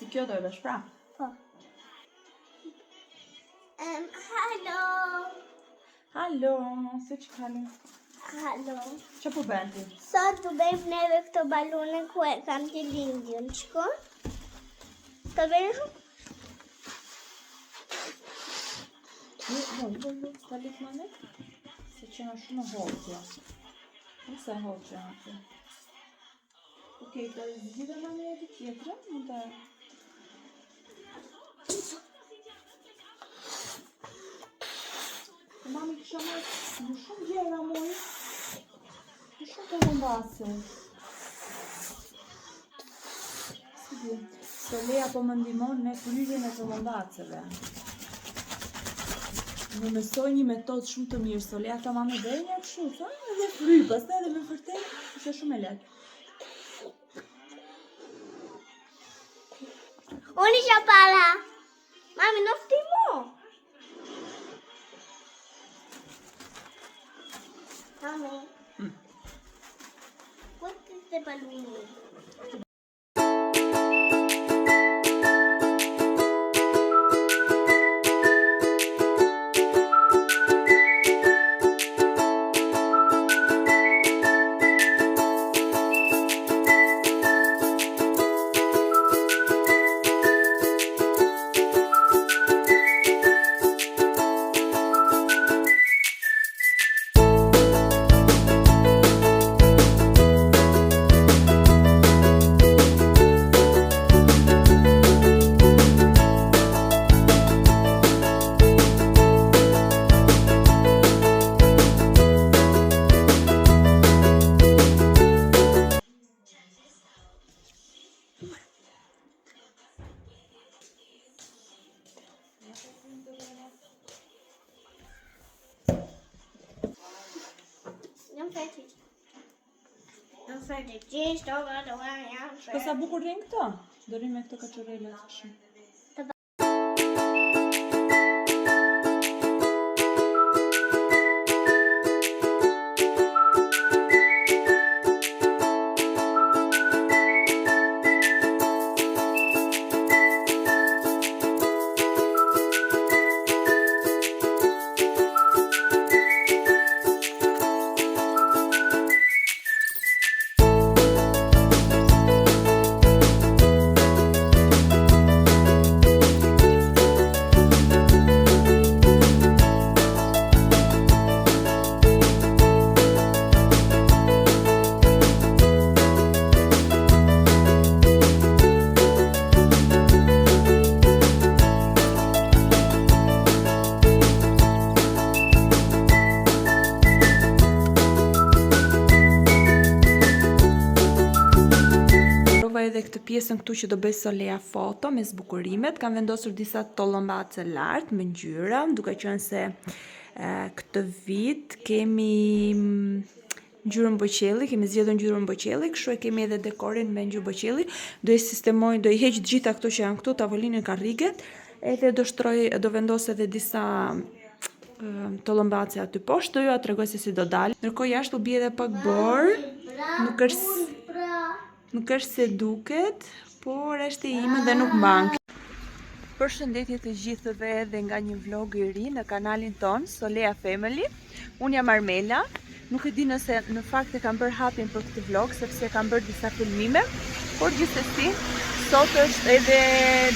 Si kjo do e bësh pra? Po. Halo. Halo, si që kalë? Halo. Që po bën ti? Sot të bëjmë neve këto balune ku e kam të lindjen, shko? Të bëjmë shumë? Sta lik më ne? Se që nga shumë hoqja. Nëse hoqja atë. Okej, të zgjidhe më në jetë tjetërë, mund të... Mami kisha më shumë gjera moj. Më shumë të rëmbase. Si di, Solea po më ndihmon me kryerjen e të rëmbaceve. Më mësoj një metodë shumë të mirë, Solea ta mame dhe një kështu, edhe fry, pastaj edhe me fërtej, është shumë e lehtë. Unë isha para. Mami, non stimo. Mami. Queste palline. Non fare gesto, vado a Po sa bukur rrin këto? Do rrin me këto kaçorela kështu. Edhe këtë pjesën këtu që do bëj Solea foto me zbukurimet, kam vendosur disa tollombace lart me ngjyra, duke qenë se këtë vit kemi ngjyrën boqelli, kemi zgjedhur ngjyrën boqelli, kështu e kemi edhe dekorin me ngjyrë boqelli. Do i sistemoj, do i heq gjitha këto që janë këtu, tavolinën karriget, edhe do vendos edhe disa tollombace aty poshtë, do ju a tregoj se si do dalë. Ndërkohë jashtë u bie edhe pak borë, nuk është se duket, por është e ime dhe nuk mank. Përshëndetje të gjithëve edhe nga një vlog i ri në kanalin ton, Solea Family. Unë jam Armela, nuk e di nëse në fakt e kam bërë hapin për këtë vlog, sepse kam bërë disa filmime, por gjithsesi, sot është edhe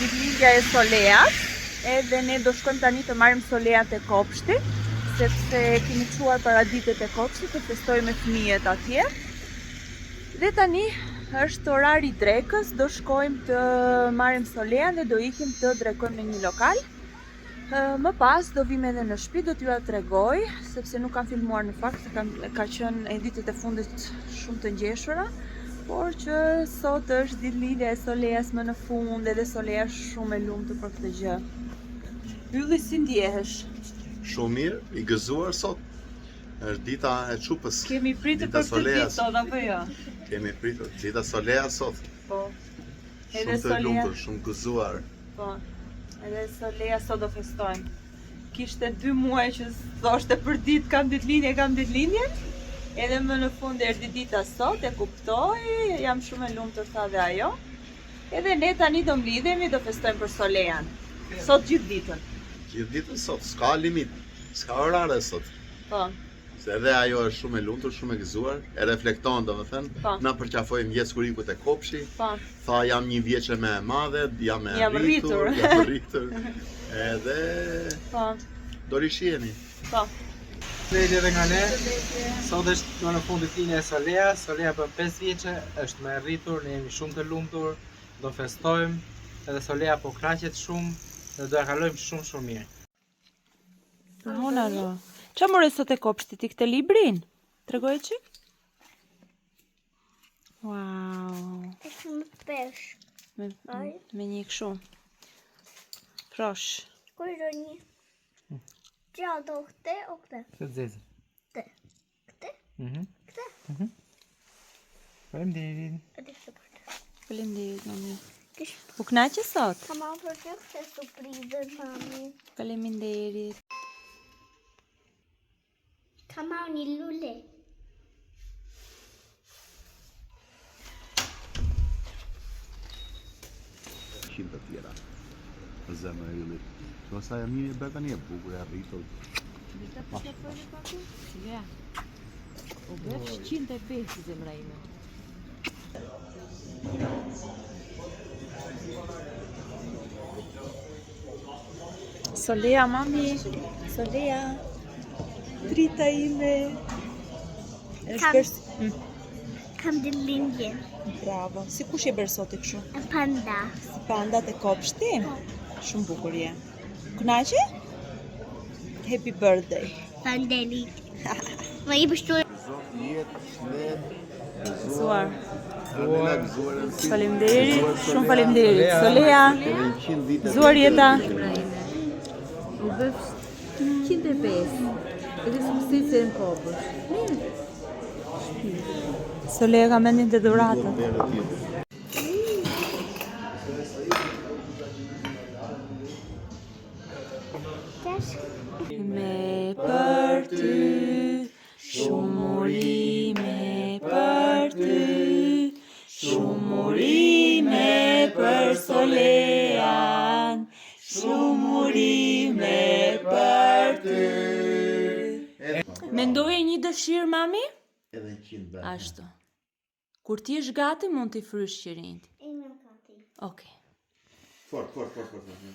ditëlindja e Soleas, edhe ne do shkojmë tani të marrim Solea te kopshti, sepse kemi çuar paraditet e kopshtit të festojmë me fëmijët atje. Dhe tani është orari drekës, do shkojmë të marrim Solean dhe do ikim të drekojmë në një lokal. Më pas do vim edhe në shtëpi, do t'ju tregoj, sepse nuk kam filmuar në fakt, ka qenë e ditët e fundit shumë të ngjeshura, por që sot është ditëlindja e Soleas më në fund, edhe Solea shumë e lumtur për këtë gjë. Ylli, si ndjehesh? Shumë mirë, i gëzuar sot. Është dita e çupës. Kemi pritur për këtë ditë sot apo jo? Kemi pritur, dita Solea sot. Po. Shumë të lumtur, shumë gëzuar. Po. Edhe Solea sot do festojmë. Kishte 2 muaj që thoshte për ditë kam ditëlindjen. Edhe më në fund erdhi dita sot, e kuptoj, jam shumë e lumtur tha dhe ajo. Edhe ne tani do mblidhemi, do festojmë për Solean. Sot gjithë ditën. Gjithë ditën sot, s'ka limit, s'ka orare sot. Po. Se edhe ajo është shumë e lumtur, shumë e gëzuar, e reflekton domethënë, Po. na përqafoi mjeskurikut e kopshi. Po. Tha jam një vjeçe më e madhe, jam Jam rritur. jam rritur. Edhe Po. do rishiheni. Po. Shprehje edhe nga ne. Sot është në fundit linë e Solea. Solea bën 5 vjeçe, është më e rritur, ne jemi shumë të lumtur, do festojmë, edhe Solea po kraqet shumë dhe do ja kalojmë shumë mirë. Hona ro. Qa more sot e kopshti ti këtë librin? Tregoj çik? Wow. Është më pesh. Me një kështu. Frosh. Kur do një? Gjallë do këte o këte? Të zezë. Këte. Këte? Këte? Faleminderit. Këte shëpër. Faleminderit, mami. Kish. U knaqe sot? Ka ma për të këtë surprizën, mami. Faleminderit. Ka ma një lule. Shimë të tjera. Për zemër e yllit. Që sa jam një e bërë tani e bukur e arritur. Ja. O bëf 105 zemra ime. Solea, mami. Solea. Drita ime. Kam dhe lindje. Bravo. Si kush e bërë sot e kështu? E panda. Pandat e kopshti? Shumë bukur je. Kënaqe? Happy birthday. Pandelit. Ma i pështu. Jetë, shnet, Gëzuar. Anela gëzuar e si. Faleminderit. Shumë faleminderit. Solea. Edhe 100 vite. Gëzuar jeta. O bëf 105. Edhe subsistën kopës. Solea ka mendin të dhuratën. Verë tjetër. Me për ty, shumë urime për ty, shumë urime për Solean, shumë urime për ty. Mendoje një dëshirë, mami? Edhe 100 bërë. Ashtu. Kur ti është gati, mund t'i frysh qirinjt. Ime kati. Okej. Fort.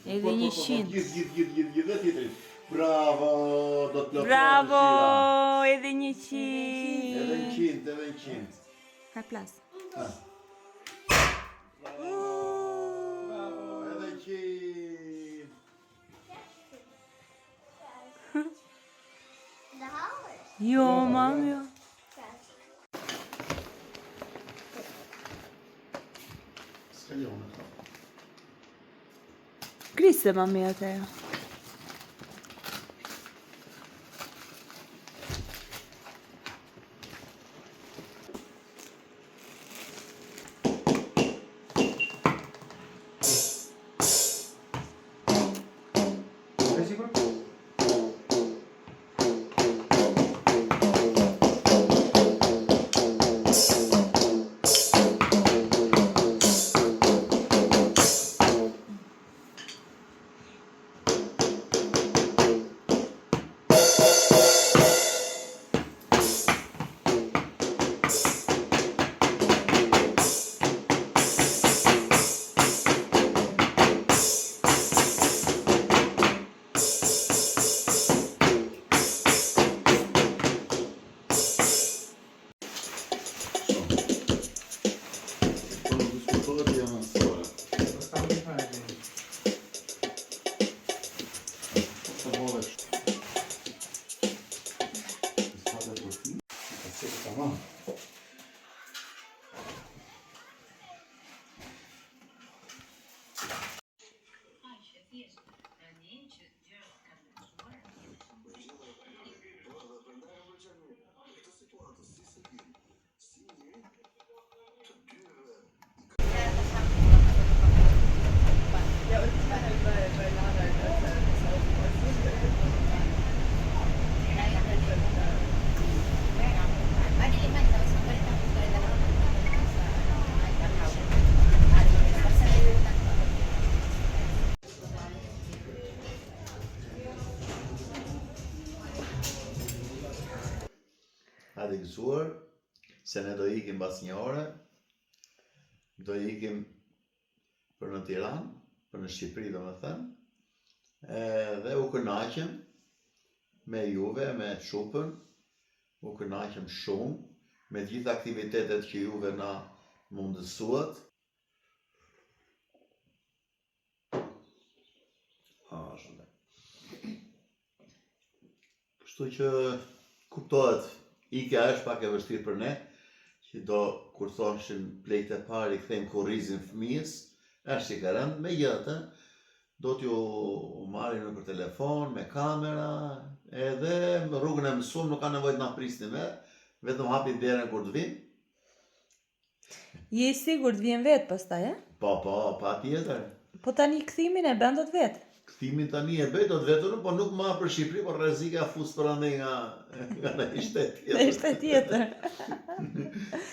Edhe 100. Gjithë dhe tjetërit. Bravo, do të plotësohet Bravo, dëshira. edhe 100. Edhe 100, edhe 100. Ka plas. Edhe 100. Dhe halë. Jo, mami, jo. S'ka njone. Grise, mami, atë. fiksuar se ne do ikim pas një ore, do ikim për në Tiranë, për në Shqipëri do me thënë, dhe u kënaqem me juve, me Shupën, u kënaqem shumë, me gjitha aktivitetet që juve na mundësuat. Kështu që kuptohet, ikja është pak e vështirë për ne, që do, kur thoshin plejt e parë i kthejmë kurrizin fëmijës, është i ka rënd, me gjithë, do t'ju marrin në për telefon, me kamera, edhe rrugën e mësuam, nuk ka nevojë të na prisni me, vetëm hapi derën kur të vinë. Je i sigurt vjen vetë pastaj, e? Po, pa tjetër. Po tani kthimin e bën dot vetë. Kthimin tani e bëj dot vetëm, po nuk ma për Shqipëri, por rrezika fus për andej nga një shtet tjetër. Në shtet tjetër.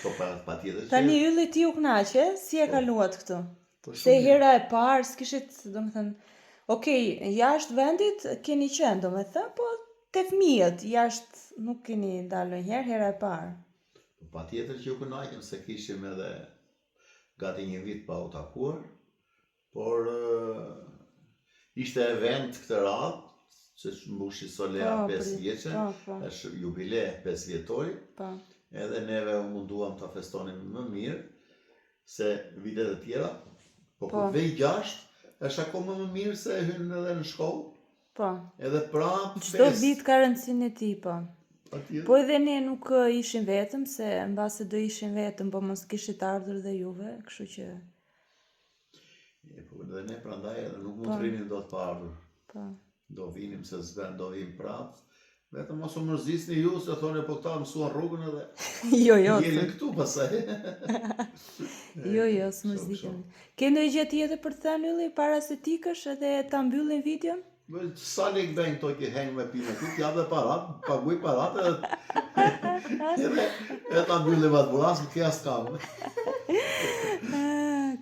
Po pa tjetër. Tani ylli ti u kënaqe, si e kaluat këtu? Se hera e parë, s'kishit, domethënë, okej, jashtë vendit keni qenë, domethënë, po te fëmijët, jashtë nuk keni dalë ndonjëherë hera e parë. Pa tjetër që u kënaqem se kishim edhe gati një vit pa u takuar, por ishte event këtë radhë, se mbushi Solea 5 vjeçe, është jubile 5 vjetori, edhe neve u munduam ta festonim më mirë se vitet e tjera, po kur vej 6, është akoma më mirë se hyn edhe në shkollë. Po. Edhe prapë çdo vit ka rëndësinë e tij, po. Po edhe ne nuk ishim vetëm, se mbase do ishim vetëm, po mos kishit ardhur dhe juve, kështu që... Po dhe ne prandaj edhe nuk mund të rrinim dot pa ardhur. Po. Do vinim se s'ben, do vim prapë. Vetëm mos u mërzisni ju, se thoni po këta mësuan rrugën edhe... Jo. Jeni këtu pasaj. Jo, s'mërzitemi. Ke ndonjë gjë tjetër për të thënë Ylli, para se t'ikësh edhe ta mbyllim videon? Sa lek bëjnë këto që hengë me pinë këtu, t'jave dhe parat, paguj parat edhe ta mbyllim atë buras, më kja s'kam.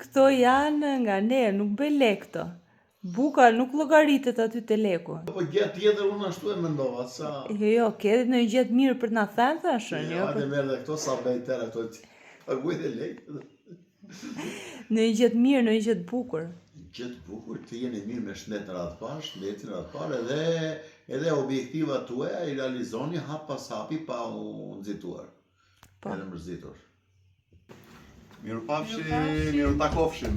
Këto janë nga ne, nuk bëj lek këto. Buka nuk llogaritet aty te leku. Po gjë tjetër unë ashtu e mendova, sa... Jo, ke edhe ndonjë gjë të mirë për të na thënë, thashën, jo? Hajde merr dhe këto sa bëj tëra këto, paguj dhe lek. Ndonjë gjë të mirë, ndonjë gjë të bukur. Gjë të bukur, të jeni mirë me shnetin radhë parë, shnetin radhë parë, edhe objektivat tuaja i realizoni hap pas hapi pa u nxituar. Edhe mërzitur. Mirupafshi, mirutakofshim.